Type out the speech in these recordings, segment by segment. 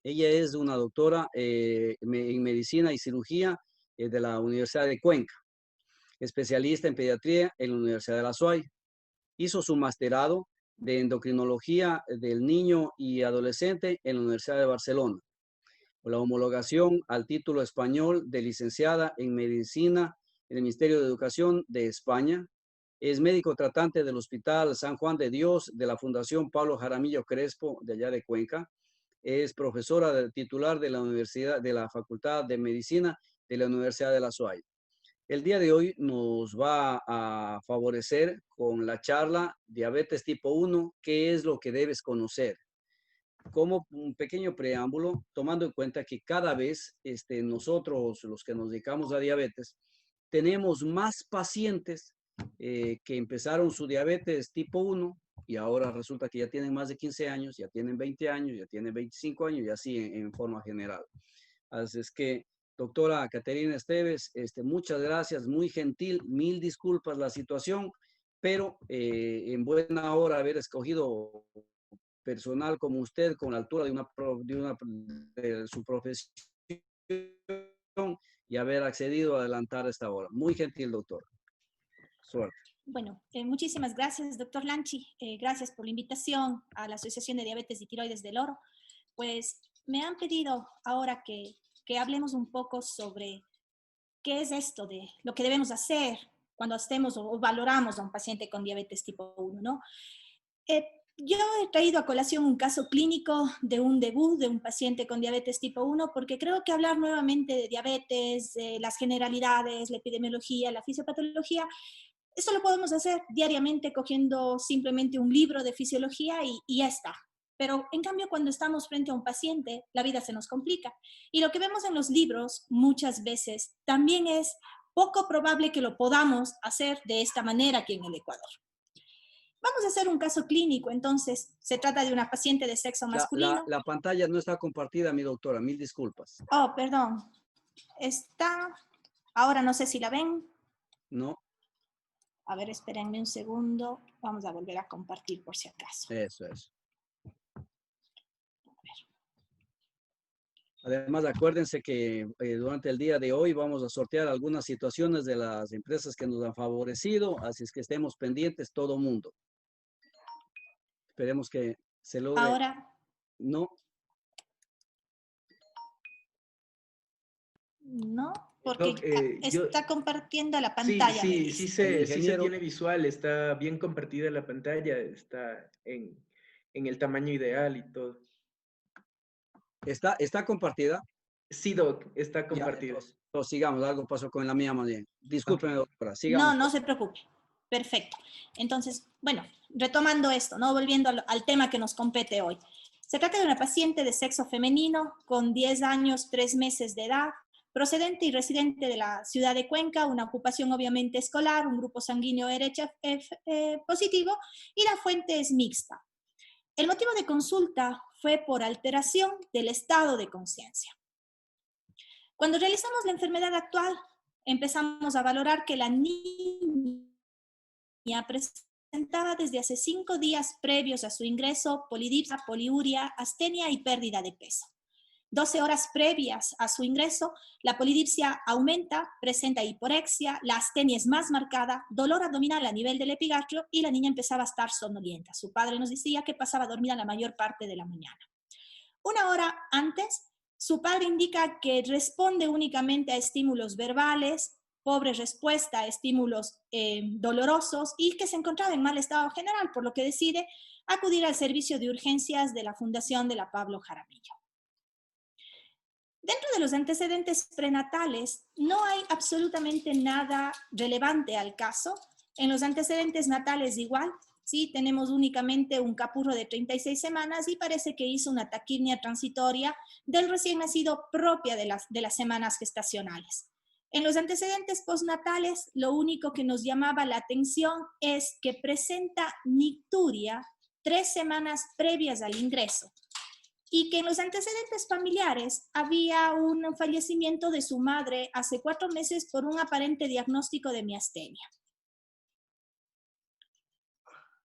Ella es una doctora en medicina y cirugía de la Universidad de Cuenca, especialista en pediatría en la Universidad de la SUAY. Hizo su masterado de endocrinología del niño y adolescente en la Universidad de Barcelona, la homologación al título español de licenciada en medicina en el Ministerio de Educación de España. Es médico tratante del Hospital San Juan de Dios de la Fundación Pablo Jaramillo Crespo de allá de Cuenca. Es profesora titular de la Universidad de la Facultad de Medicina de la Universidad de la SUAY. El día de hoy nos va a favorecer con la charla Diabetes tipo 1, ¿qué es lo que debes conocer? Como un pequeño preámbulo, tomando en cuenta que cada vez nosotros, los que nos dedicamos a diabetes, tenemos más pacientes que empezaron su diabetes tipo 1 y ahora resulta que ya tienen más de 15 años, ya tienen 20 años, ya tienen 25 años y así en forma general. Así es que, doctora Caterina Esteves, muchas gracias, muy gentil, mil disculpas la situación, pero en buena hora haber escogido personal como usted, con la altura de su profesión y haber accedido a adelantar esta hora. Muy gentil, doctor. Suerte. Bueno, muchísimas gracias, doctor Lanchi. Gracias por la invitación a la Asociación de Diabetes y Tiroides del Oro. Pues me han pedido ahora que hablemos un poco sobre qué es esto de lo que debemos hacer cuando estemos o valoramos a un paciente con diabetes tipo 1, ¿no? Yo he traído a colación un caso clínico de un debut de un paciente con diabetes tipo 1 porque creo que hablar nuevamente de diabetes, las generalidades, la epidemiología, la fisiopatología, esto lo podemos hacer diariamente cogiendo simplemente un libro de fisiología y ya está. Pero en cambio, cuando estamos frente a un paciente, la vida se nos complica. Y lo que vemos en los libros muchas veces también es poco probable que lo podamos hacer de esta manera aquí en el Ecuador. Vamos a hacer un caso clínico, entonces. Se trata de una paciente de sexo masculino. La pantalla no está compartida, mi doctora, mil disculpas. Oh, perdón. Está, ahora no sé si la ven. No. A ver, espérenme un segundo. Vamos a volver a compartir por si acaso. Eso. Además, acuérdense que durante el día de hoy vamos a sortear algunas situaciones de las empresas que nos han favorecido, así es que estemos pendientes todo mundo. Esperemos que se logre. Ahora. No. No, porque está compartiendo la pantalla. Sí se tiene visual, está bien compartida la pantalla, está en el tamaño ideal y todo. ¿Está compartida? Sí, doc, está compartida. Entonces, sigamos, algo pasó con la mía más bien. Discúlpeme, doctora, sigamos. No se preocupe. Perfecto. Entonces, bueno, retomando esto, ¿no? Volviendo al tema que nos compete hoy. Se trata de una paciente de sexo femenino con 10 años, 3 meses de edad, procedente y residente de la ciudad de Cuenca, una ocupación obviamente escolar, un grupo sanguíneo RH positivo y la fuente es mixta. El motivo de consulta fue por alteración del estado de conciencia. Cuando realizamos la enfermedad actual, empezamos a valorar que la niña presentaba desde hace 5 días previos a su ingreso polidipsia, poliuria, astenia y pérdida de peso. 12 horas previas a su ingreso, la polidipsia aumenta, presenta hiporexia, la astenia es más marcada, dolor abdominal a nivel del epigastrio y la niña empezaba a estar somnolienta. Su padre nos decía que pasaba dormida la mayor parte de la mañana. 1 hora antes, su padre indica que responde únicamente a estímulos verbales, pobre respuesta a estímulos dolorosos y que se encontraba en mal estado general, por lo que decide acudir al servicio de urgencias de la Fundación de la Pablo Jaramillo. Dentro de los antecedentes prenatales, no hay absolutamente nada relevante al caso. En los antecedentes natales igual, ¿sí? Tenemos únicamente un capurro de 36 semanas y parece que hizo una taquirnia transitoria del recién nacido propia de las semanas gestacionales. En los antecedentes postnatales, lo único que nos llamaba la atención es que presenta nicturia 3 semanas previas al ingreso y que en los antecedentes familiares había un fallecimiento de su madre hace 4 meses por un aparente diagnóstico de miastenia.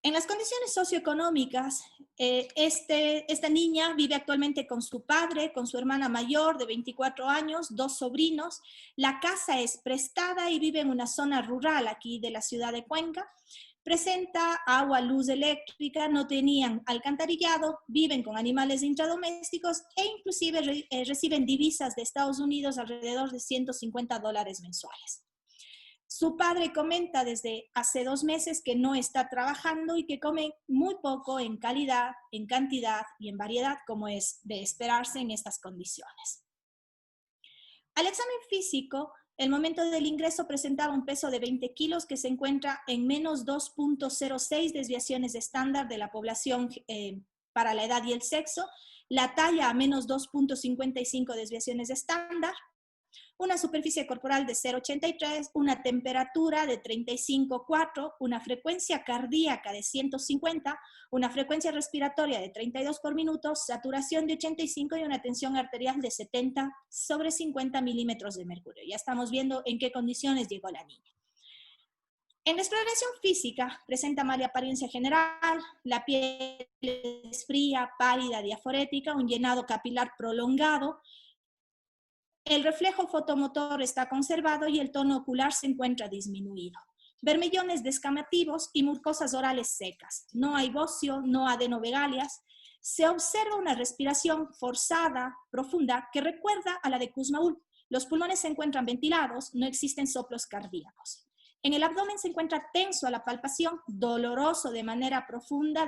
En las condiciones socioeconómicas, esta niña vive actualmente con su padre, con su hermana mayor de 24 años, 2 sobrinos. La casa es prestada y vive en una zona rural aquí de la ciudad de Cuenca. Presenta agua, luz eléctrica, no tenían alcantarillado, viven con animales intradomésticos e inclusive reciben divisas de Estados Unidos alrededor de $150 mensuales. Su padre comenta desde hace 2 meses que no está trabajando y que come muy poco en calidad, en cantidad y en variedad, como es de esperarse en estas condiciones. Al examen físico, el momento del ingreso presentaba un peso de 20 kilos que se encuentra en menos 2.06 desviaciones de estándar de la población para la edad y el sexo, la talla a menos 2.55 desviaciones de estándar, una superficie corporal de 0,83, una temperatura de 35,4, una frecuencia cardíaca de 150, una frecuencia respiratoria de 32 por minuto, saturación de 85 y una tensión arterial de 70/50 milímetros de mercurio. Ya estamos viendo en qué condiciones llegó la niña. En la exploración física presenta mala apariencia general, la piel es fría, pálida, diaforética, un llenado capilar prolongado. El reflejo fotomotor está conservado y el tono ocular se encuentra disminuido. Bermellones descamativos y mucosas orales secas. No hay bocio, no adenovegalias. Se observa una respiración forzada, profunda, que recuerda a la de Kussmaul. Los pulmones se encuentran ventilados, no existen soplos cardíacos. En el abdomen se encuentra tenso a la palpación, doloroso de manera profunda,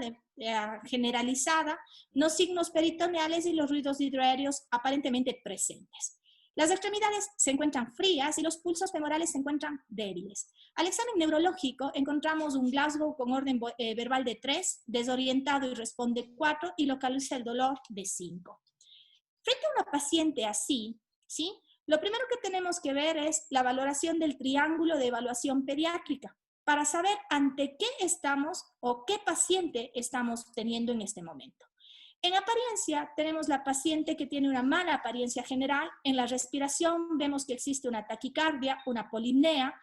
generalizada, no signos peritoneales y los ruidos hidroaéreos aparentemente presentes. Las extremidades se encuentran frías y los pulsos femorales se encuentran débiles. Al examen neurológico encontramos un Glasgow con orden verbal de 3, desorientado y responde 4 y localiza el dolor de 5. Frente a una paciente así, ¿sí? Lo primero que tenemos que ver es la valoración del triángulo de evaluación pediátrica para saber ante qué estamos o qué paciente estamos teniendo en este momento. En apariencia, tenemos la paciente que tiene una mala apariencia general. En la respiración vemos que existe una taquicardia, una polipnea.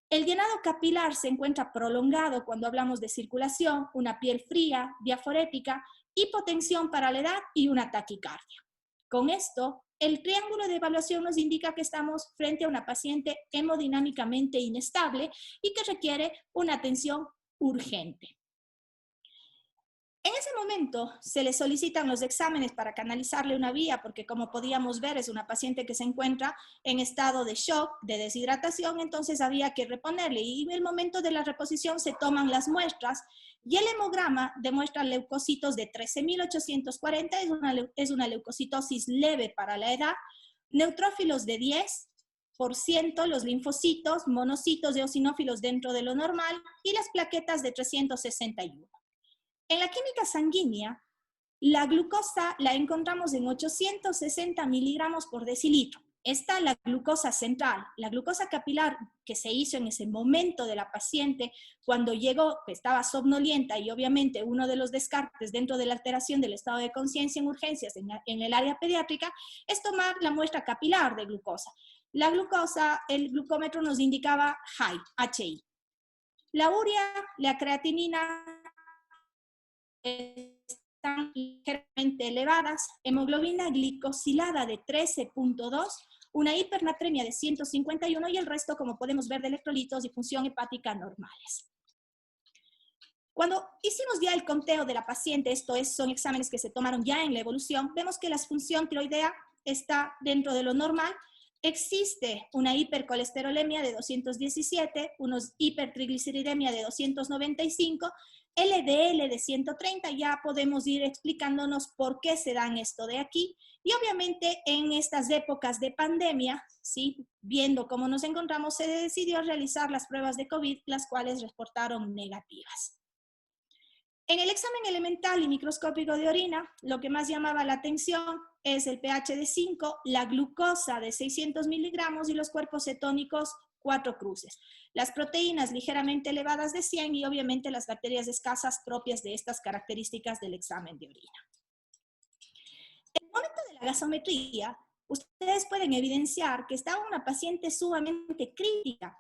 El llenado capilar se encuentra prolongado cuando hablamos de circulación, una piel fría, diaforética, hipotensión para la edad y una taquicardia. Con esto, el triángulo de evaluación nos indica que estamos frente a una paciente hemodinámicamente inestable y que requiere una atención urgente. En ese momento se le solicitan los exámenes para canalizarle una vía, porque como podíamos ver es una paciente que se encuentra en estado de shock, de deshidratación, entonces había que reponerle y en el momento de la reposición se toman las muestras y el hemograma demuestra leucocitos de 13.840, es una leucocitosis leve para la edad, neutrófilos de 10%, los linfocitos, monocitos eosinófilos dentro de lo normal y las plaquetas de 361. En la química sanguínea, la glucosa la encontramos en 860 miligramos por decilitro. Está la glucosa central, la glucosa capilar que se hizo en ese momento de la paciente cuando llegó, que estaba somnolienta y obviamente uno de los descartes dentro de la alteración del estado de conciencia en urgencias en el área pediátrica es tomar la muestra capilar de glucosa. La glucosa, el glucómetro nos indicaba high, HI. La urea, la creatinina, están ligeramente elevadas, hemoglobina glicosilada de 13.2, una hipernatremia de 151 y el resto, como podemos ver, de electrolitos y función hepática normales. Cuando hicimos ya el conteo de la paciente, son exámenes que se tomaron ya en la evolución, vemos que la función tiroidea está dentro de lo normal. Existe una hipercolesterolemia de 217, unos hipertrigliceridemia de 295, LDL de 130, ya podemos ir explicándonos por qué se dan esto de aquí. Y obviamente en estas épocas de pandemia, ¿sí? Viendo cómo nos encontramos, se decidió realizar las pruebas de COVID, las cuales reportaron negativas. En el examen elemental y microscópico de orina, lo que más llamaba la atención es el pH de 5, la glucosa de 600 miligramos y los cuerpos cetónicos 4 cruces. Las proteínas ligeramente elevadas de 100 y obviamente las bacterias escasas propias de estas características del examen de orina. En el momento de la gasometría, ustedes pueden evidenciar que estaba una paciente sumamente crítica,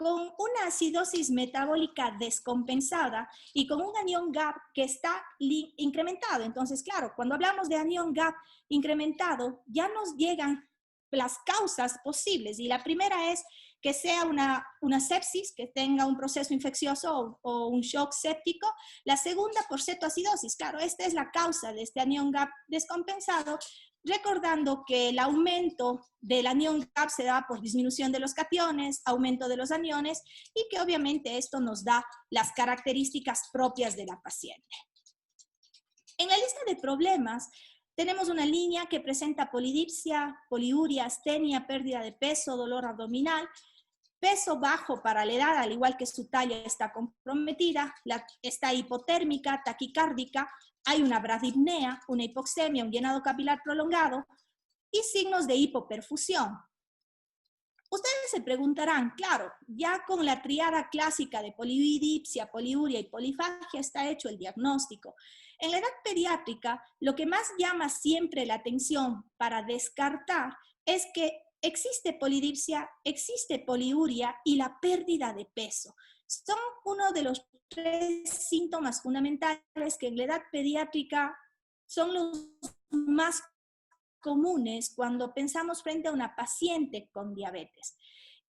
con una acidosis metabólica descompensada y con un anión GAP que está incrementado. Entonces, claro, cuando hablamos de anión GAP incrementado, ya nos llegan las causas posibles. Y la primera es que sea una sepsis, que tenga un proceso infeccioso o un shock séptico. La segunda, por cetoacidosis. Claro, esta es la causa de este anión GAP descompensado, recordando que el aumento del anión GAP se da por disminución de los cationes, aumento de los aniones, y que obviamente esto nos da las características propias de la paciente. En la lista de problemas tenemos una línea que presenta polidipsia, poliuria, astenia, pérdida de peso, dolor abdominal, peso bajo para la edad, al igual que su talla está comprometida, está hipotérmica, taquicárdica, hay una bradipnea, una hipoxemia, un llenado capilar prolongado y signos de hipoperfusión. Ustedes se preguntarán, claro, ya con la triada clásica de polidipsia, poliuria y polifagia está hecho el diagnóstico. En la edad pediátrica, lo que más llama siempre la atención para descartar es que existe polidipsia, existe poliuria y la pérdida de peso. Son uno de los 3 síntomas fundamentales que en la edad pediátrica son los más comunes cuando pensamos frente a una paciente con diabetes.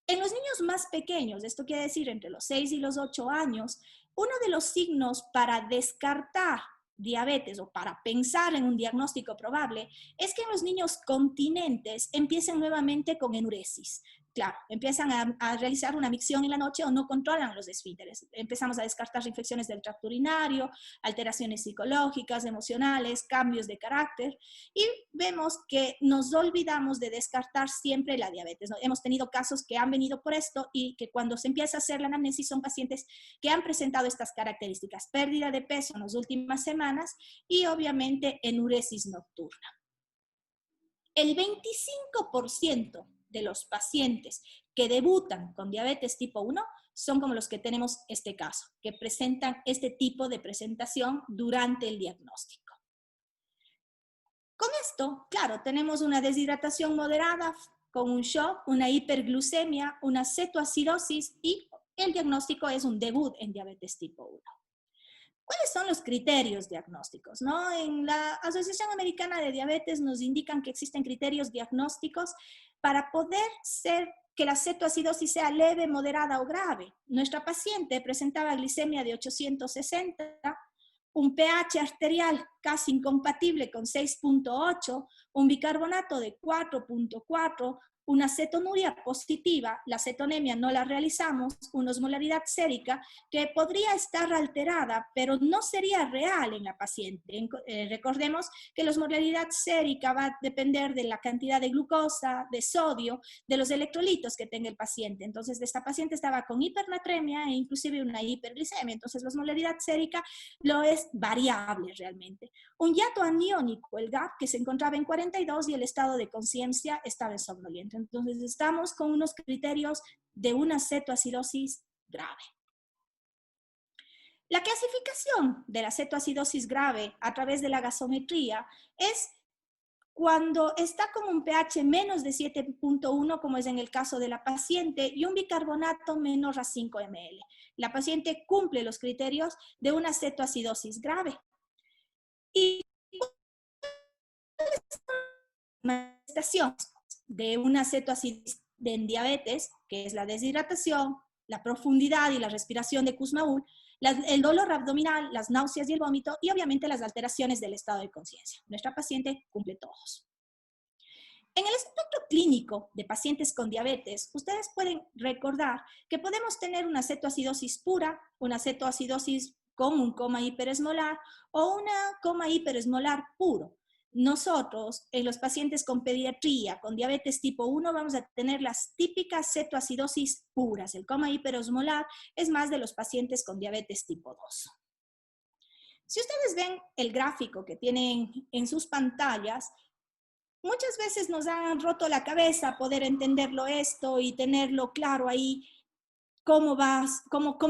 En los niños más pequeños, esto quiere decir entre los 6 y los 8 años, uno de los signos para descartar diabetes o para pensar en un diagnóstico probable es que en los niños continentes empiecen nuevamente con enuresis. Claro, empiezan a realizar una micción en la noche o no controlan los esfínteres. Empezamos a descartar infecciones del tracto urinario, alteraciones psicológicas, emocionales, cambios de carácter, y vemos que nos olvidamos de descartar siempre la diabetes, ¿no? Hemos tenido casos que han venido por esto y que cuando se empieza a hacer la anamnesis son pacientes que han presentado estas características: pérdida de peso en las últimas semanas y obviamente enuresis nocturna. El 25% de los pacientes que debutan con diabetes tipo 1 son como los que tenemos este caso, que presentan este tipo de presentación durante el diagnóstico. Con esto, claro, tenemos una deshidratación moderada con un shock, una hiperglucemia, una cetoacidosis y el diagnóstico es un debut en diabetes tipo 1. ¿Cuáles son los criterios diagnósticos? ¿No? En la Asociación Americana de Diabetes nos indican que existen criterios diagnósticos para poder ser que la cetoacidosis sea leve, moderada o grave. Nuestra paciente presentaba glicemia de 860, un pH arterial casi incompatible con 6.8, un bicarbonato de 4.4, una cetonuria positiva, la cetonemia no la realizamos, una osmolaridad sérica que podría estar alterada, pero no sería real en la paciente. Recordemos que la osmolaridad sérica va a depender de la cantidad de glucosa, de sodio, de los electrolitos que tenga el paciente. Entonces, esta paciente estaba con hipernatremia e inclusive una hiperglicemia. Entonces, la osmolaridad sérica lo es variable realmente. Un hiato aniónico, el GAP, que se encontraba en 42 y el estado de conciencia estaba en somnoliento. Entonces estamos con unos criterios de una cetoacidosis grave. La clasificación de la cetoacidosis grave a través de la gasometría es cuando está con un pH menos de 7.1, como es en el caso de la paciente, y un bicarbonato menor a 5 ml. La paciente cumple los criterios de una cetoacidosis grave. Y manifestaciones de una cetoacidosis en diabetes, que es la deshidratación, la profundidad y la respiración de Kussmaul, el dolor abdominal, las náuseas y el vómito, y obviamente las alteraciones del estado de conciencia. Nuestra paciente cumple todos. En el espectro clínico de pacientes con diabetes, ustedes pueden recordar que podemos tener una cetoacidosis pura, una cetoacidosis con un coma hiperesmolar o una coma hiperesmolar puro. Nosotros, en los pacientes con pediatría, con diabetes tipo 1, vamos a tener las típicas cetoacidosis puras. El coma hiperosmolar es más de los pacientes con diabetes tipo 2. Si ustedes ven el gráfico que tienen en sus pantallas, muchas veces nos han roto la cabeza poder entenderlo esto y tenerlo claro ahí, cómo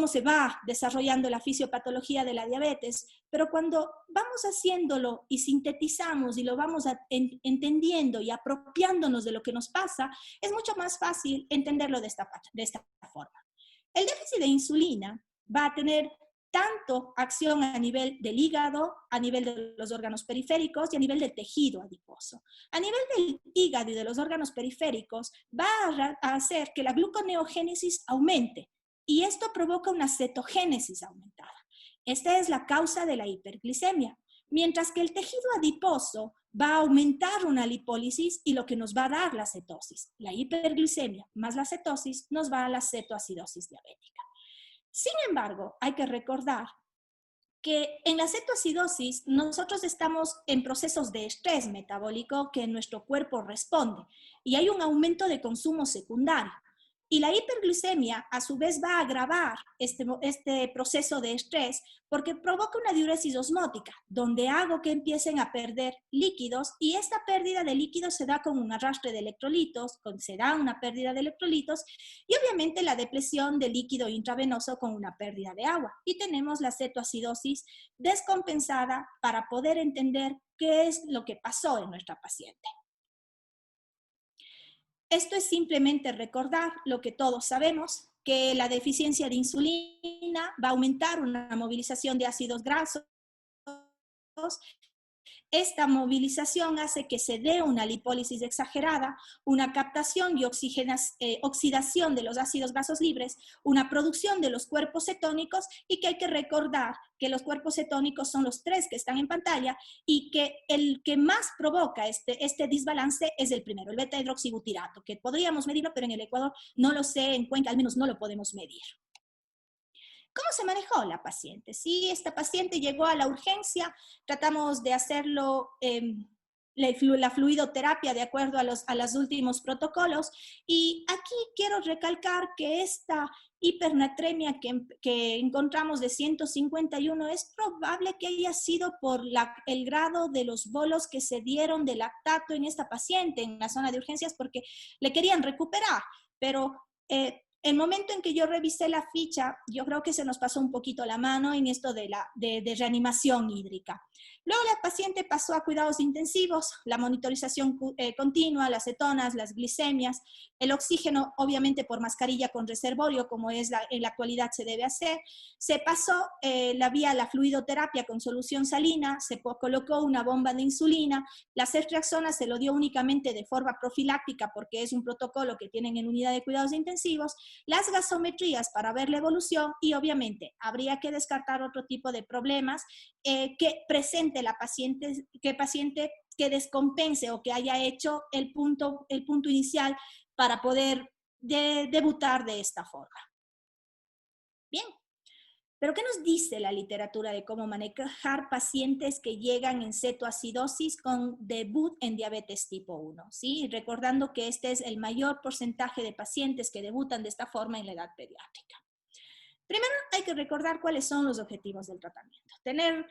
se va desarrollando la fisiopatología de la diabetes, pero cuando vamos haciéndolo y sintetizamos y lo vamos entendiendo y apropiándonos de lo que nos pasa, es mucho más fácil entenderlo de esta forma. El déficit de insulina va a tener tanto acción a nivel del hígado, a nivel de los órganos periféricos y a nivel del tejido adiposo. A nivel del hígado y de los órganos periféricos va a hacer que la gluconeogénesis aumente y esto provoca una cetogénesis aumentada. Esta es la causa de la hiperglicemia. Mientras que el tejido adiposo va a aumentar una lipólisis y lo que nos va a dar la cetosis. La hiperglicemia más la cetosis nos va a la cetoacidosis diabética. Sin embargo, hay que recordar que en la cetoacidosis nosotros estamos en procesos de estrés metabólico que nuestro cuerpo responde y hay un aumento de consumo secundario. Y la hiperglicemia a su vez va a agravar este proceso de estrés porque provoca una diuresis osmótica, donde hago que empiecen a perder líquidos y esta pérdida de líquidos se da con un arrastre de electrolitos, se da una pérdida de electrolitos y obviamente la depresión de líquido intravenoso con una pérdida de agua. Y tenemos la cetoacidosis descompensada para poder entender qué es lo que pasó en nuestra paciente. Esto es simplemente recordar lo que todos sabemos, que la deficiencia de insulina va a aumentar una movilización de ácidos grasos. Esta movilización hace que se dé una lipólisis exagerada, una captación y oxidación de los ácidos grasos libres, una producción de los cuerpos cetónicos y que hay que recordar que los cuerpos cetónicos son los 3 que están en pantalla y que el que más provoca este desbalance es el primero, el beta-hidroxibutirato, que podríamos medirlo, pero en el Ecuador no lo sé, en Cuenca al menos no lo podemos medir. ¿Cómo se manejó la paciente? Sí, esta paciente llegó a la urgencia, tratamos de hacerlo la fluidoterapia de acuerdo a los últimos protocolos y aquí quiero recalcar que esta hipernatremia que encontramos de 151 es probable que haya sido por el grado de los bolos que se dieron de lactato en esta paciente en la zona de urgencias porque le querían recuperar, pero el momento en que yo revisé la ficha, yo creo que se nos pasó un poquito la mano en esto de reanimación hídrica. Luego la paciente pasó a cuidados intensivos, la monitorización continua, las cetonas, las glicemias, el oxígeno obviamente por mascarilla con reservorio, como en la actualidad se debe hacer. Se pasó la fluidoterapia con solución salina, se colocó una bomba de insulina, la ceftriaxona se lo dio únicamente de forma profiláctica porque es un protocolo que tienen en unidad de cuidados intensivos, las gasometrías para ver la evolución y obviamente habría que descartar otro tipo de problemas que presente la paciente, que descompense o que haya hecho el punto inicial para poder debutar de esta forma. Bien, pero ¿qué nos dice la literatura de cómo manejar pacientes que llegan en cetoacidosis con debut en diabetes tipo 1? ¿Sí? Recordando que este es el mayor porcentaje de pacientes que debutan de esta forma en la edad pediátrica. Primero hay que recordar cuáles son los objetivos del tratamiento. Tener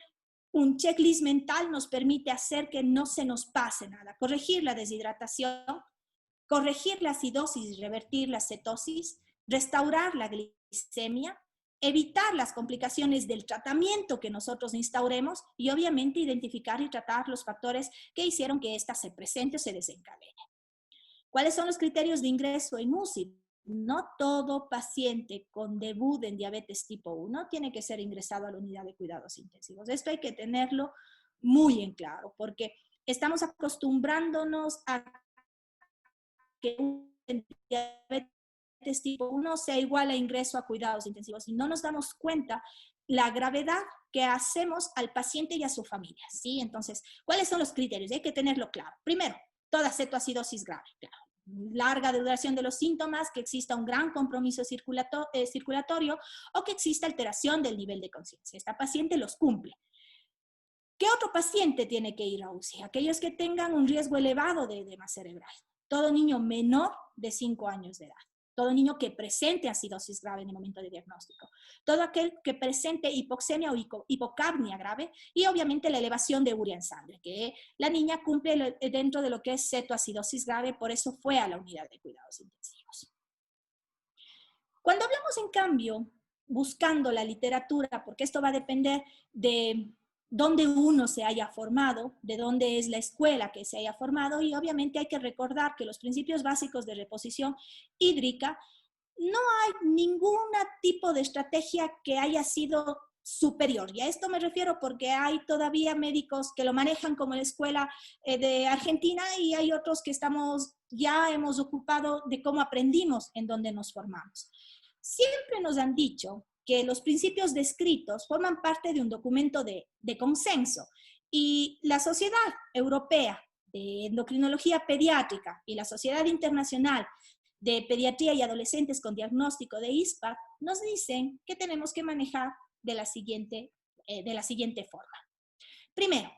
un checklist mental nos permite hacer que no se nos pase nada. Corregir la deshidratación, corregir la acidosis y revertir la cetosis, restaurar la glicemia, evitar las complicaciones del tratamiento que nosotros instauremos y obviamente identificar y tratar los factores que hicieron que ésta se presente o se desencadene. ¿Cuáles son los criterios de ingreso en UCI? No todo paciente con debut en diabetes tipo 1 tiene que ser ingresado a la unidad de cuidados intensivos. Esto hay que tenerlo muy en claro, porque estamos acostumbrándonos a que un diabetes tipo 1 sea igual a ingreso a cuidados intensivos y no nos damos cuenta la gravedad que hacemos al paciente y a su familia, ¿sí? Entonces, ¿cuáles son los criterios? Hay que tenerlo claro. Primero, toda cetoacidosis grave, claro. Larga duración de los síntomas, que exista un gran compromiso circulatorio o que exista alteración del nivel de conciencia. Esta paciente los cumple. ¿Qué otro paciente tiene que ir a UCI? Aquellos que tengan un riesgo elevado de edema cerebral. Todo niño menor de 5 años de edad. Todo niño que presente acidosis grave en el momento de diagnóstico. Todo aquel que presente hipoxemia o hipocapnia grave y obviamente la elevación de urea en sangre, que la niña cumple dentro de lo que es cetoacidosis grave, por eso fue a la unidad de cuidados intensivos. Cuando hablamos en cambio, buscando la literatura, porque esto va a depender de dónde uno se haya formado, de dónde es la escuela que se haya formado y obviamente hay que recordar que los principios básicos de reposición hídrica no hay ningún tipo de estrategia que haya sido superior. Y a esto me refiero porque hay todavía médicos que lo manejan como la escuela de Argentina y hay otros que ya hemos ocupado de cómo aprendimos en donde nos formamos. Siempre nos han dicho que los principios descritos forman parte de un documento de consenso y la Sociedad Europea de Endocrinología Pediátrica y la Sociedad Internacional de Pediatría y Adolescentes con Diagnóstico de ISPAD nos dicen que tenemos que manejar de la siguiente forma. Primero,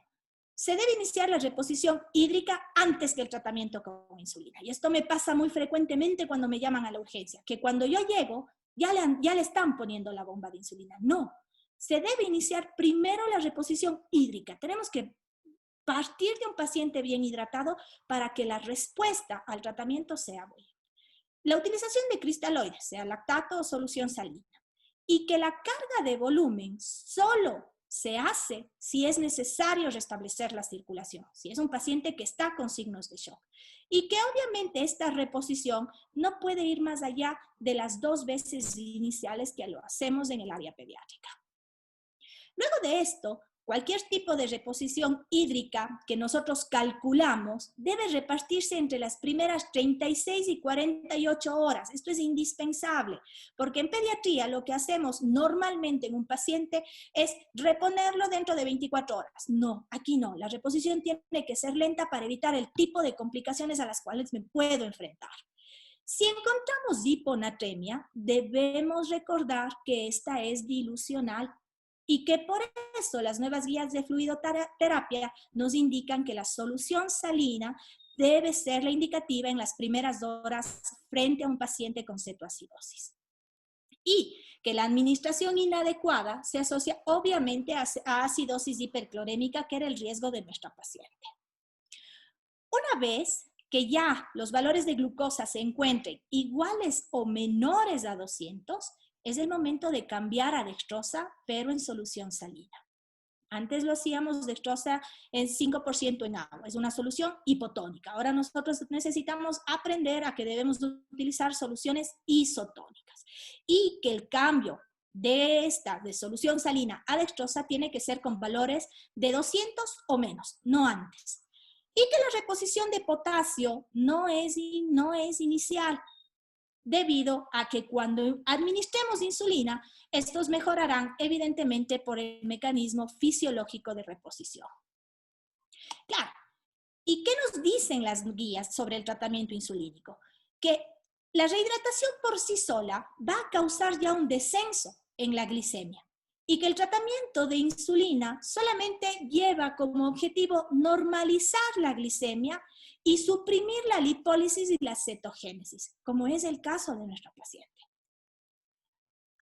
se debe iniciar la reposición hídrica antes que el tratamiento con insulina. Y esto me pasa muy frecuentemente cuando me llaman a la urgencia, que cuando yo llego ya le están poniendo la bomba de insulina. No, se debe iniciar primero la reposición hídrica. Tenemos que partir de un paciente bien hidratado para que la respuesta al tratamiento sea buena. La utilización de cristaloides, sea lactato o solución salina, y que la carga de volumen solo se hace si es necesario restablecer la circulación, si es un paciente que está con signos de shock. Y que obviamente esta reposición no puede ir más allá de las 2 veces iniciales que lo hacemos en el área pediátrica. Luego de esto, cualquier tipo de reposición hídrica que nosotros calculamos debe repartirse entre las primeras 36 y 48 horas. Esto es indispensable, porque en pediatría lo que hacemos normalmente en un paciente es reponerlo dentro de 24 horas. No, aquí no. La reposición tiene que ser lenta para evitar el tipo de complicaciones a las cuales me puedo enfrentar. Si encontramos hiponatremia, debemos recordar que esta es dilucional y que por eso las nuevas guías de fluidoterapia nos indican que la solución salina debe ser la indicativa en las primeras horas frente a un paciente con cetoacidosis. Y que la administración inadecuada se asocia obviamente a acidosis hiperclorémica, que era el riesgo de nuestra paciente. Una vez que ya los valores de glucosa se encuentren iguales o menores a 200, es el momento de cambiar a dextrosa, pero en solución salina. Antes lo hacíamos dextrosa en 5% en agua, es una solución hipotónica. Ahora nosotros necesitamos aprender a que debemos utilizar soluciones isotónicas y que el cambio de solución salina a dextrosa tiene que ser con valores de 200 o menos, no antes. Y que la reposición de potasio no es inicial, debido a que cuando administremos insulina, estos mejorarán evidentemente por el mecanismo fisiológico de reposición. Claro, ¿y qué nos dicen las guías sobre el tratamiento insulínico? Que la rehidratación por sí sola va a causar ya un descenso en la glicemia y que el tratamiento de insulina solamente lleva como objetivo normalizar la glicemia y suprimir la lipólisis y la cetogénesis, como es el caso de nuestro paciente.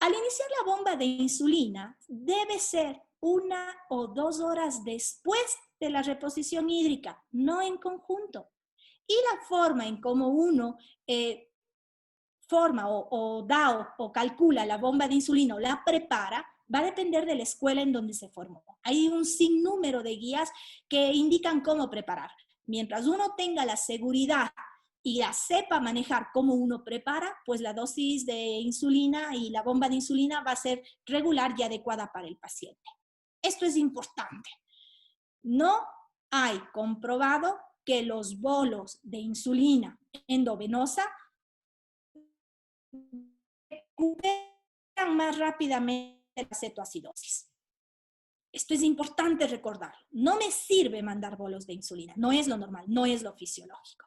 Al iniciar la bomba de insulina, debe ser 1 o 2 horas después de la reposición hídrica, no en conjunto. Y la forma en cómo uno forma o calcula la bomba de insulina o la prepara, va a depender de la escuela en donde se formó. Hay un sinnúmero de guías que indican cómo preparar. Mientras uno tenga la seguridad y la sepa manejar cómo uno prepara, pues la dosis de insulina y la bomba de insulina va a ser regular y adecuada para el paciente. Esto es importante. No hay comprobado que los bolos de insulina endovenosa recuperan más rápidamente la cetoacidosis. Esto es importante recordar. No me sirve mandar bolos de insulina. No es lo normal, no es lo fisiológico.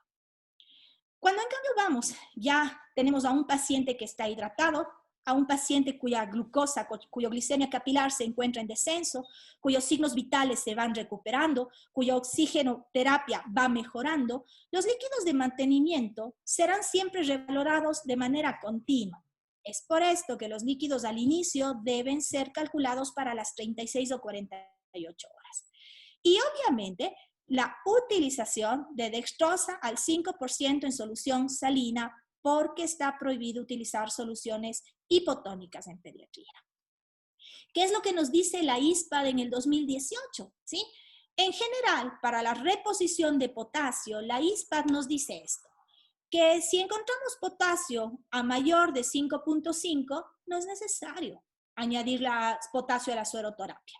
Cuando en cambio ya tenemos a un paciente que está hidratado, a un paciente cuya glucosa, cuya glicemia capilar se encuentra en descenso, cuyos signos vitales se van recuperando, cuya oxigenoterapia va mejorando, los líquidos de mantenimiento serán siempre revalorados de manera continua. Es por esto que los líquidos al inicio deben ser calculados para las 36 o 48 horas. Y obviamente, la utilización de dextrosa al 5% en solución salina, porque está prohibido utilizar soluciones hipotónicas en pediatría. ¿Qué es lo que nos dice la ISPAD en el 2018? ¿Sí? En general, para la reposición de potasio, la ISPAD nos dice esto, que si encontramos potasio a mayor de 5.5, no es necesario añadir potasio a la sueroterapia.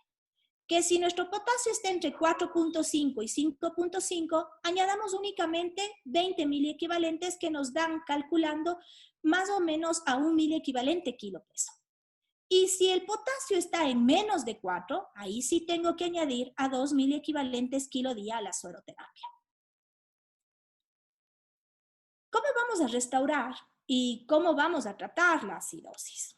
Que si nuestro potasio está entre 4.5 y 5.5, añadamos únicamente 20 miliequivalentes que nos dan calculando más o menos a 1 miliequivalente kilo peso. Y si el potasio está en menos de 4, ahí sí tengo que añadir a 2 miliequivalentes kilo día a la sueroterapia. ¿Cómo vamos a restaurar y cómo vamos a tratar la acidosis?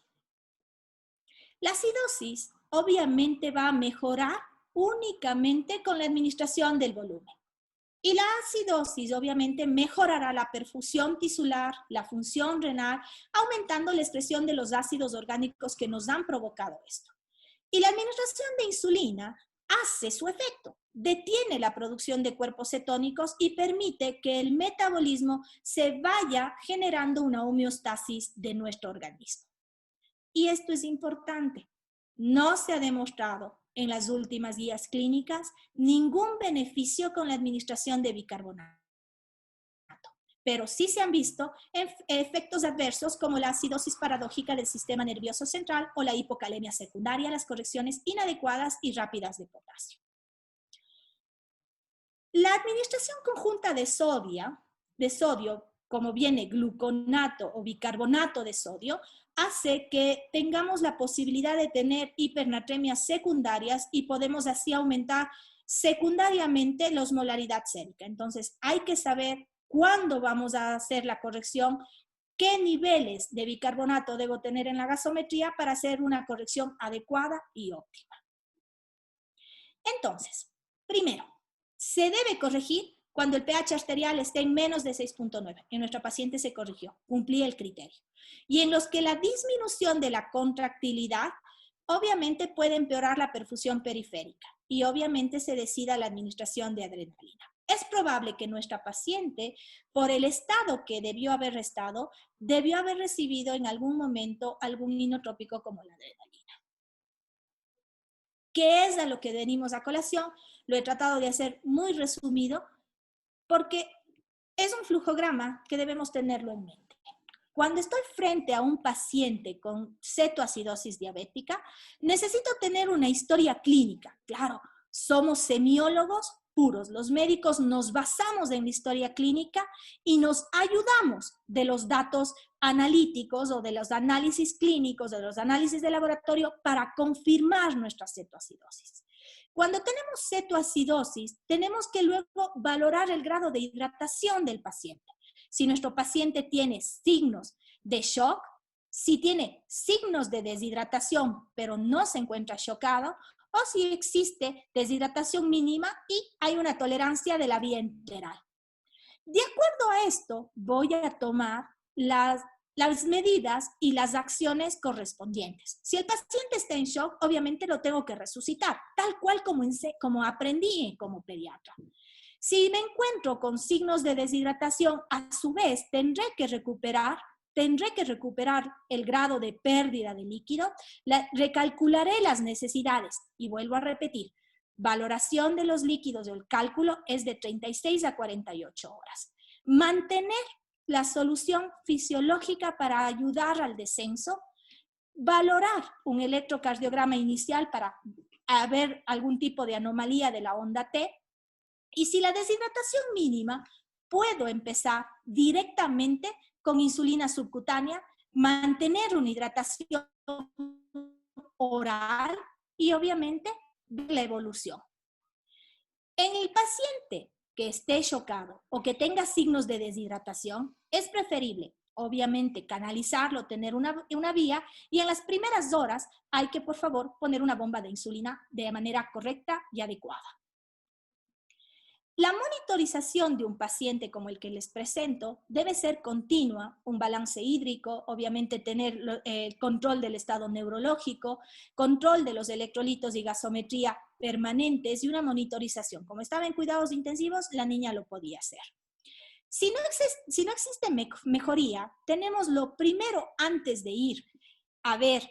La acidosis obviamente va a mejorar únicamente con la administración del volumen. Y la acidosis obviamente mejorará la perfusión tisular, la función renal, aumentando la excreción de los ácidos orgánicos que nos han provocado esto. Y la administración de insulina hace su efecto, detiene la producción de cuerpos cetónicos y permite que el metabolismo se vaya generando una homeostasis de nuestro organismo. Y esto es importante. No se ha demostrado en las últimas guías clínicas ningún beneficio con la administración de bicarbonato. Pero sí se han visto efectos adversos como la acidosis paradójica del sistema nervioso central o la hipocalemia secundaria, las correcciones inadecuadas y rápidas de potasio. La administración conjunta de sodio, como viene gluconato o bicarbonato de sodio, hace que tengamos la posibilidad de tener hipernatremias secundarias y podemos así aumentar secundariamente la osmolaridad sérica. Entonces, hay que saber cuándo vamos a hacer la corrección, qué niveles de bicarbonato debo tener en la gasometría para hacer una corrección adecuada y óptima. Entonces, primero, se debe corregir cuando el pH arterial esté en menos de 6.9. En nuestra paciente se corrigió, cumplía el criterio. Y en los que la disminución de la contractilidad obviamente puede empeorar la perfusión periférica y obviamente se decida la administración de adrenalina. Es probable que nuestra paciente, por el estado que debió haber estado, debió haber recibido en algún momento algún inotrópico como la adrenalina. ¿Qué es a lo que venimos a colación? Lo he tratado de hacer muy resumido porque es un flujograma que debemos tenerlo en mente. Cuando estoy frente a un paciente con cetoacidosis diabética, necesito tener una historia clínica. Claro, somos semiólogos puros. Los médicos nos basamos en la historia clínica y nos ayudamos de los datos analíticos o de los análisis clínicos, de los análisis de laboratorio para confirmar nuestra cetoacidosis. Cuando tenemos cetoacidosis, tenemos que luego valorar el grado de hidratación del paciente. Si nuestro paciente tiene signos de shock, si tiene signos de deshidratación, pero no se encuentra chocado, o si existe deshidratación mínima y hay una tolerancia de la vía enteral. De acuerdo a esto, voy a tomar las medidas y las acciones correspondientes. Si el paciente está en shock, obviamente lo tengo que resucitar, tal cual como aprendí como pediatra. Si me encuentro con signos de deshidratación, a su vez tendré que recuperar el grado de pérdida de líquido, recalcularé las necesidades y vuelvo a repetir, valoración de los líquidos, el cálculo es de 36 a 48 horas. Mantener la solución fisiológica para ayudar al descenso, valorar un electrocardiograma inicial para ver algún tipo de anomalía de la onda T, y si la deshidratación mínima, puedo empezar directamente con insulina subcutánea, mantener una hidratación oral y obviamente la evolución. En el paciente que esté chocado o que tenga signos de deshidratación, es preferible, obviamente, canalizarlo, tener una vía y en las primeras horas hay que, por favor, poner una bomba de insulina de manera correcta y adecuada. La monitorización de un paciente como el que les presento debe ser continua, un balance hídrico, obviamente tener control del estado neurológico, control de los electrolitos y gasometría permanentes y una monitorización. Como estaba en cuidados intensivos, la niña lo podía hacer. Si no existe mejoría, tenemos lo primero antes de ir a ver,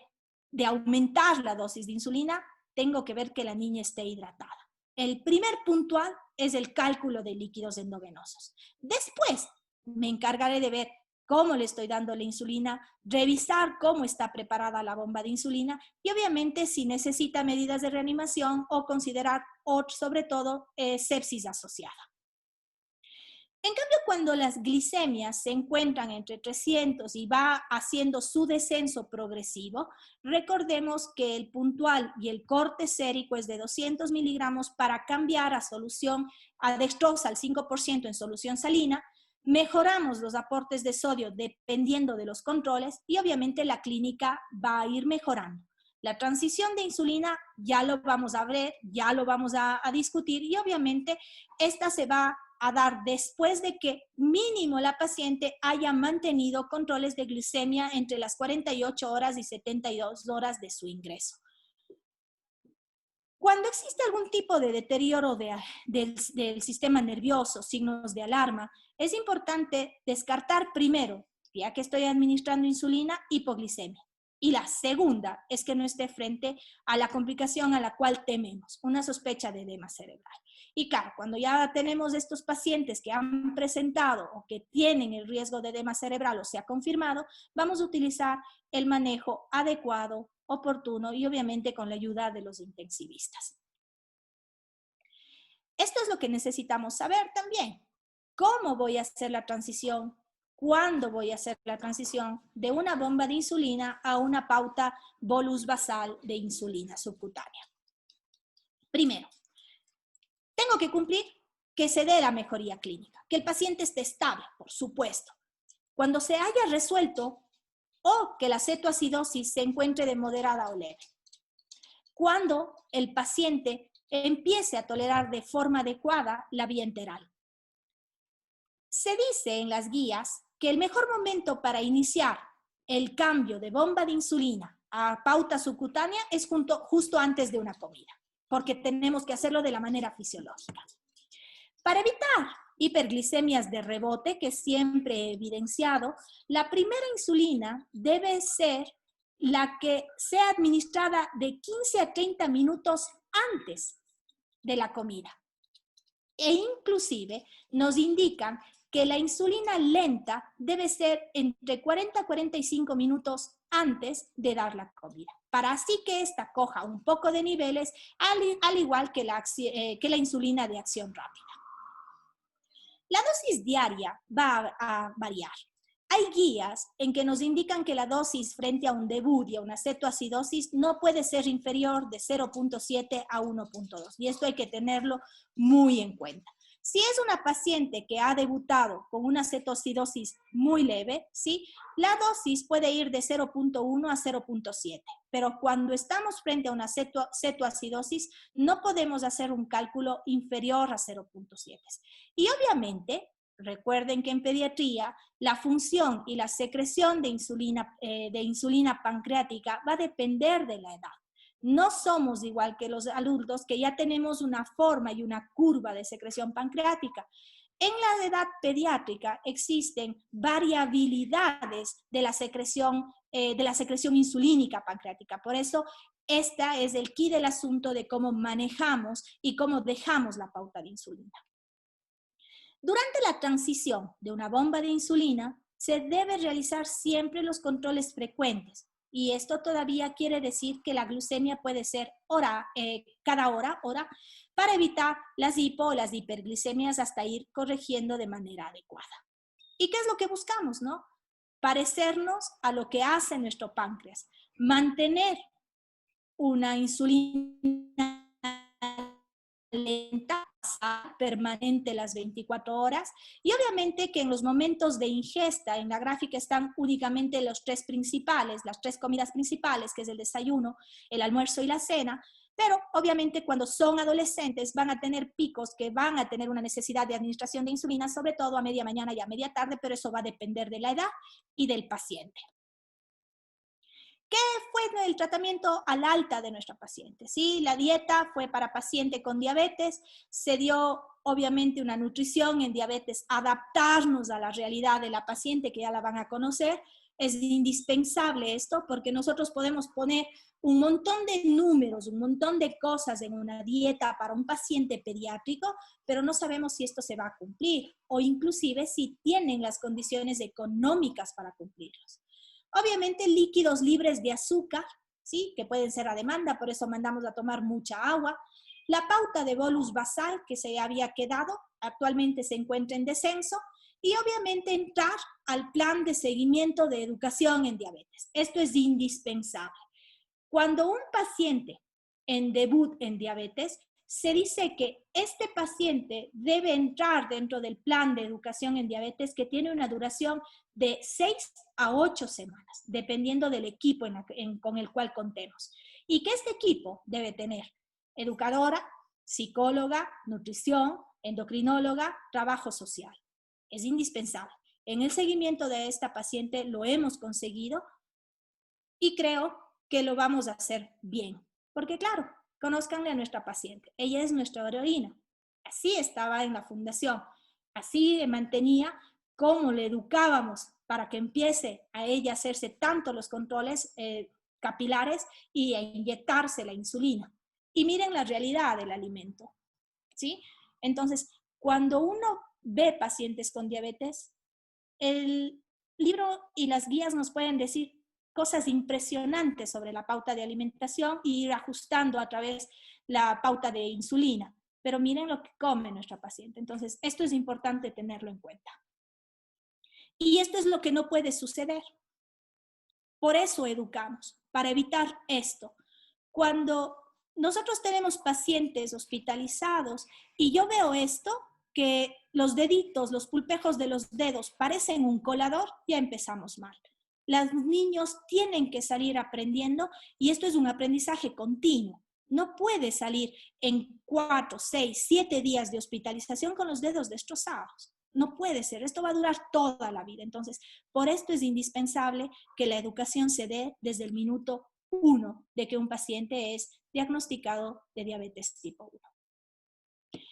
de aumentar la dosis de insulina, tengo que ver que la niña esté hidratada. El primer puntual es el cálculo de líquidos endovenosos. Después me encargaré de ver cómo le estoy dando la insulina, revisar cómo está preparada la bomba de insulina y obviamente si necesita medidas de reanimación o considerar, sobre todo, sepsis asociada. En cambio, cuando las glicemias se encuentran entre 300 y va haciendo su descenso progresivo, recordemos que el puntual y el corte sérico es de 200 miligramos para cambiar a solución a dextrosa al 5% en solución salina. Mejoramos los aportes de sodio dependiendo de los controles y obviamente la clínica va a ir mejorando. La transición de insulina ya lo vamos a ver, ya lo vamos a discutir y obviamente esta se va a dar después de que mínimo la paciente haya mantenido controles de glucemia entre las 48 horas y 72 horas de su ingreso. Cuando existe algún tipo de deterioro del sistema nervioso, signos de alarma, es importante descartar primero, ya que estoy administrando insulina, hipoglicemia. Y la segunda es que no esté frente a la complicación a la cual tememos, una sospecha de edema cerebral. Y claro, cuando ya tenemos estos pacientes que han presentado o que tienen el riesgo de edema cerebral o se ha confirmado, vamos a utilizar el manejo adecuado, oportuno y obviamente con la ayuda de los intensivistas. Esto es lo que necesitamos saber también. ¿Cómo voy a hacer la transición? ¿Cuándo voy a hacer la transición de una bomba de insulina a una pauta bolus basal de insulina subcutánea? Primero, tengo que cumplir que se dé la mejoría clínica, que el paciente esté estable, por supuesto. Cuando se haya resuelto o que la cetoacidosis se encuentre de moderada o leve. Cuando el paciente empiece a tolerar de forma adecuada la vía enteral. Se dice en las guías que el mejor momento para iniciar el cambio de bomba de insulina a pauta subcutánea es justo antes de una comida, porque tenemos que hacerlo de la manera fisiológica. Para evitar hiperglicemias de rebote, que siempre he evidenciado, la primera insulina debe ser la que sea administrada de 15 a 30 minutos antes de la comida. E inclusive nos indican que la insulina lenta debe ser entre 40 a 45 minutos antes de dar la comida, para así que esta coja un poco de niveles, al igual que la insulina de acción rápida. La dosis diaria va a variar. Hay guías en que nos indican que la dosis frente a un debut y a una cetoacidosis no puede ser inferior de 0.7 a 1.2 y esto hay que tenerlo muy en cuenta. Si es una paciente que ha debutado con una cetoacidosis muy leve, ¿sí? La dosis puede ir de 0.1 a 0.7, pero cuando estamos frente a una cetoacidosis no podemos hacer un cálculo inferior a 0.7. Y obviamente, recuerden que en pediatría la función y la secreción de insulina pancreática va a depender de la edad. No somos igual que los adultos que ya tenemos una forma y una curva de secreción pancreática. En la edad pediátrica existen variabilidades de la secreción insulínica pancreática. Por eso, esta es el quid del asunto de cómo manejamos y cómo dejamos la pauta de insulina. Durante la transición de una bomba de insulina, se debe realizar siempre los controles frecuentes. Y esto todavía quiere decir que la glucemia puede ser cada hora, para evitar las hipo o las hiperglicemias hasta ir corrigiendo de manera adecuada. ¿Y qué es lo que buscamos, no? Parecernos a lo que hace nuestro páncreas. Mantener una insulina lenta, permanente las 24 horas y obviamente que en los momentos de ingesta, en la gráfica están únicamente los tres principales, las tres comidas principales, que es el desayuno, el almuerzo y la cena, pero obviamente cuando son adolescentes van a tener picos que van a tener una necesidad de administración de insulina, sobre todo a media mañana y a media tarde, pero eso va a depender de la edad y del paciente. ¿Qué fue el tratamiento al alta de nuestra paciente? ¿Sí? La dieta fue para paciente con diabetes, se dio obviamente una nutrición en diabetes, adaptarnos a la realidad de la paciente que ya la van a conocer. Es indispensable esto porque nosotros podemos poner un montón de números, un montón de cosas en una dieta para un paciente pediátrico, pero no sabemos si esto se va a cumplir o inclusive si tienen las condiciones económicas para cumplirlos. Obviamente líquidos libres de azúcar, ¿sí? Que pueden ser a demanda, por eso mandamos a tomar mucha agua. La pauta de bolus basal que se había quedado actualmente se encuentra en descenso y obviamente entrar al plan de seguimiento de educación en diabetes. Esto es indispensable. Cuando un paciente en debut en diabetes, se dice que este paciente debe entrar dentro del plan de educación en diabetes que tiene una duración de 6 a 8 semanas, dependiendo del equipo con el cual contemos. Y que este equipo debe tener educadora, psicóloga, nutrición, endocrinóloga, trabajo social. Es indispensable. En el seguimiento de esta paciente lo hemos conseguido y creo que lo vamos a hacer bien. Porque claro, conózcanle a nuestra paciente. Ella es nuestra heroína. Así estaba en la fundación. Así mantenía cómo le educábamos para que empiece a ella a hacerse tanto los controles capilares y a inyectarse la insulina. Y miren la realidad del alimento, ¿sí? Entonces, cuando uno ve pacientes con diabetes, el libro y las guías nos pueden decir cosas impresionantes sobre la pauta de alimentación y ir ajustando a través la pauta de insulina. Pero miren lo que come nuestra paciente. Entonces, esto es importante tenerlo en cuenta. Y esto es lo que no puede suceder. Por eso educamos, para evitar esto. Cuando nosotros tenemos pacientes hospitalizados y yo veo esto, que los deditos, los pulpejos de los dedos parecen un colador, ya empezamos mal. Los niños tienen que salir aprendiendo y esto es un aprendizaje continuo. No puede salir en 4, 6, 7 días de hospitalización con los dedos destrozados. No puede ser, esto va a durar toda la vida. Entonces, por esto es indispensable que la educación se dé desde el minuto 1 de que un paciente es diagnosticado de diabetes tipo 1.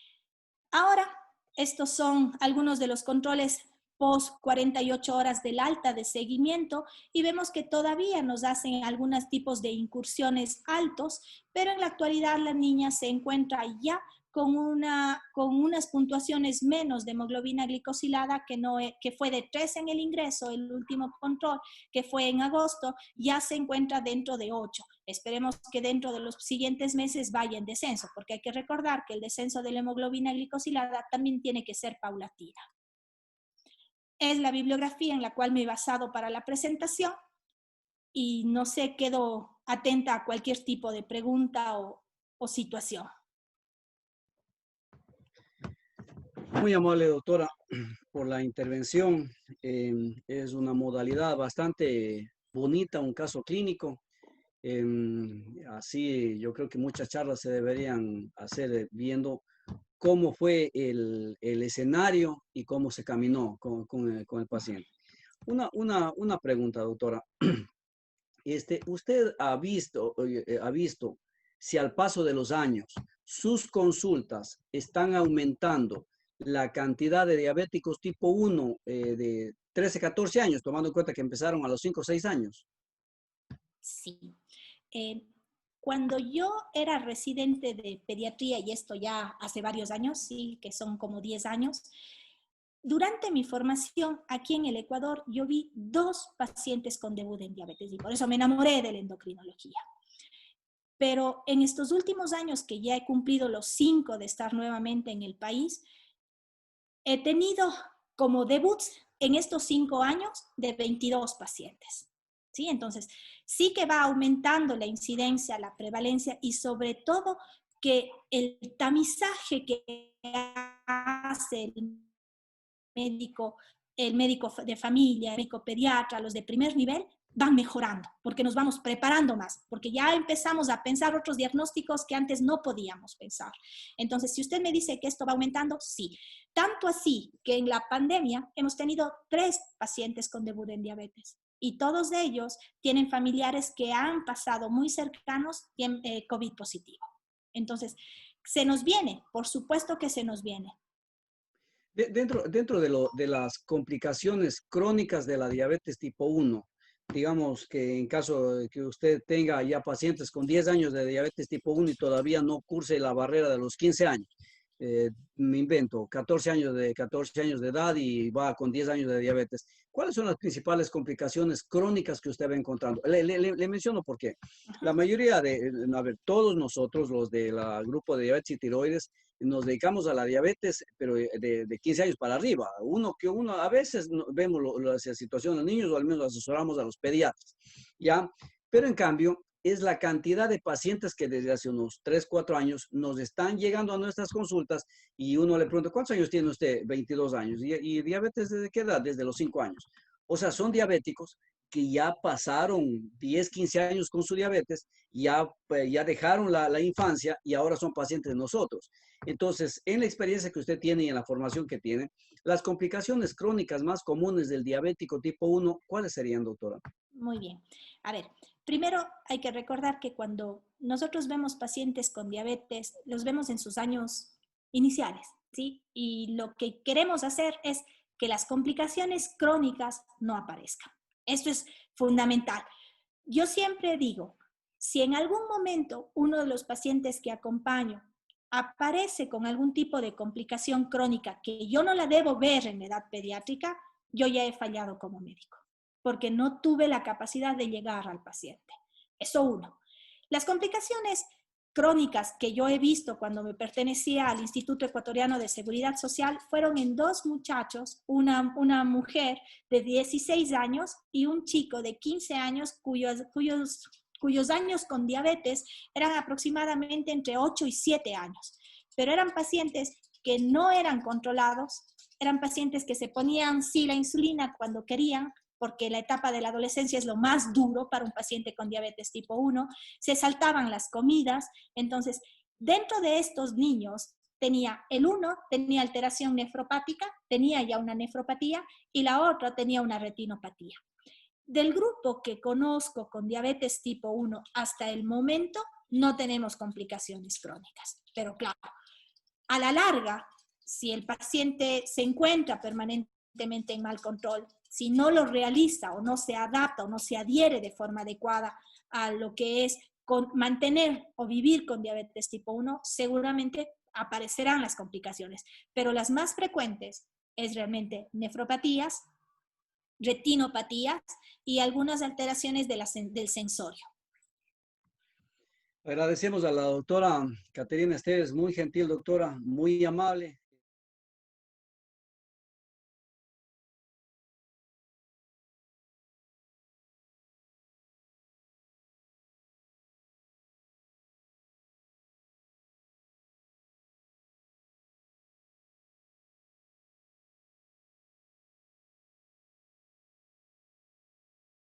Ahora, estos son algunos de los controles post 48 horas del alta de seguimiento y vemos que todavía nos hacen algunos tipos de incursiones altos, pero en la actualidad la niña se encuentra ya con unas puntuaciones menos de hemoglobina glicosilada que fue de 3 en el ingreso, el último control que fue en agosto, ya se encuentra dentro de 8. Esperemos que dentro de los siguientes meses vaya en descenso, porque hay que recordar que el descenso de la hemoglobina glicosilada también tiene que ser paulatina. Es la bibliografía en la cual me he basado para la presentación y no sé, quedo atenta a cualquier tipo de pregunta o situación. Muy amable, doctora, por la intervención. Es una modalidad bastante bonita, un caso clínico. Así yo creo que muchas charlas se deberían hacer viendo cómo fue el escenario y cómo se caminó con el paciente. Una pregunta, doctora. ¿Usted ha visto si al paso de los años sus consultas están aumentando la cantidad de diabéticos tipo 1 de 13, 14 años, tomando en cuenta que empezaron a los 5 o 6 años? Sí. Cuando yo era residente de pediatría, y esto ya hace varios años, sí, que son como 10 años, durante mi formación aquí en el Ecuador, yo vi 2 pacientes con debut en diabetes y por eso me enamoré de la endocrinología. Pero en estos últimos años que ya he cumplido los 5 de estar nuevamente en el país, he tenido como debuts en estos 5 años de 22 pacientes. ¿Sí? Entonces, sí que va aumentando la incidencia, la prevalencia y sobre todo que el tamizaje que hace el médico de familia, el médico pediatra, los de primer nivel, van mejorando, porque nos vamos preparando más, porque ya empezamos a pensar otros diagnósticos que antes no podíamos pensar. Entonces, si usted me dice que esto va aumentando, sí. Tanto así que en la pandemia hemos tenido 3 pacientes con debut en diabetes y todos ellos tienen familiares que han pasado muy cercanos COVID positivo. Entonces, se nos viene, por supuesto que se nos viene. Dentro de las complicaciones crónicas de la diabetes tipo 1, digamos que en caso de que usted tenga ya pacientes con 10 años de diabetes tipo 1 y todavía no curse la barrera de los 15 años, me invento, 14 años de edad y va con 10 años de diabetes. ¿Cuáles son las principales complicaciones crónicas que usted va encontrando? Le menciono por qué. La mayoría a ver, todos nosotros, los del grupo de diabetes y tiroides, nos dedicamos a la diabetes, pero de 15 años para arriba. Uno a veces vemos la situación de los niños o al menos asesoramos a los pediatras, ¿ya? Pero en cambio, es la cantidad de pacientes que desde hace unos 3, 4 años nos están llegando a nuestras consultas y uno le pregunta, ¿cuántos años tiene usted? 22 años. ¿Y diabetes desde qué edad? Desde los 5 años. O sea, son diabéticos que ya pasaron 10, 15 años con su diabetes, ya dejaron la infancia y ahora son pacientes de nosotros. Entonces, en la experiencia que usted tiene y en la formación que tiene, las complicaciones crónicas más comunes del diabético tipo 1, ¿cuáles serían, doctora? Muy bien. A ver, primero hay que recordar que cuando nosotros vemos pacientes con diabetes, los vemos en sus años iniciales, ¿sí? Y lo que queremos hacer es que las complicaciones crónicas no aparezcan. Esto es fundamental. Yo siempre digo, si en algún momento uno de los pacientes que acompaño aparece con algún tipo de complicación crónica que yo no la debo ver en edad pediátrica, yo ya he fallado como médico, porque no tuve la capacidad de llegar al paciente. Eso uno. Las complicaciones crónicas que yo he visto cuando me pertenecía al Instituto Ecuatoriano de Seguridad Social fueron en dos muchachos, una mujer de 16 años y un chico de 15 años cuyos años con diabetes eran aproximadamente entre 8 y 7 años. Pero eran pacientes que no eran controlados, eran pacientes que se ponían sí la insulina cuando querían, porque la etapa de la adolescencia es lo más duro para un paciente con diabetes tipo 1, se saltaban las comidas. Entonces, dentro de estos niños, el uno tenía alteración nefropática, tenía ya una nefropatía, y la otra tenía una retinopatía. Del grupo que conozco con diabetes tipo 1 hasta el momento, no tenemos complicaciones crónicas. Pero claro, a la larga, si el paciente se encuentra permanentemente en mal control, si no lo realiza o no se adapta o no se adhiere de forma adecuada a lo que es mantener o vivir con diabetes tipo 1, seguramente aparecerán las complicaciones. Pero las más frecuentes es realmente nefropatías, retinopatías y algunas alteraciones del sensorio. Agradecemos a la doctora Caterina Esteves, muy gentil doctora, muy amable.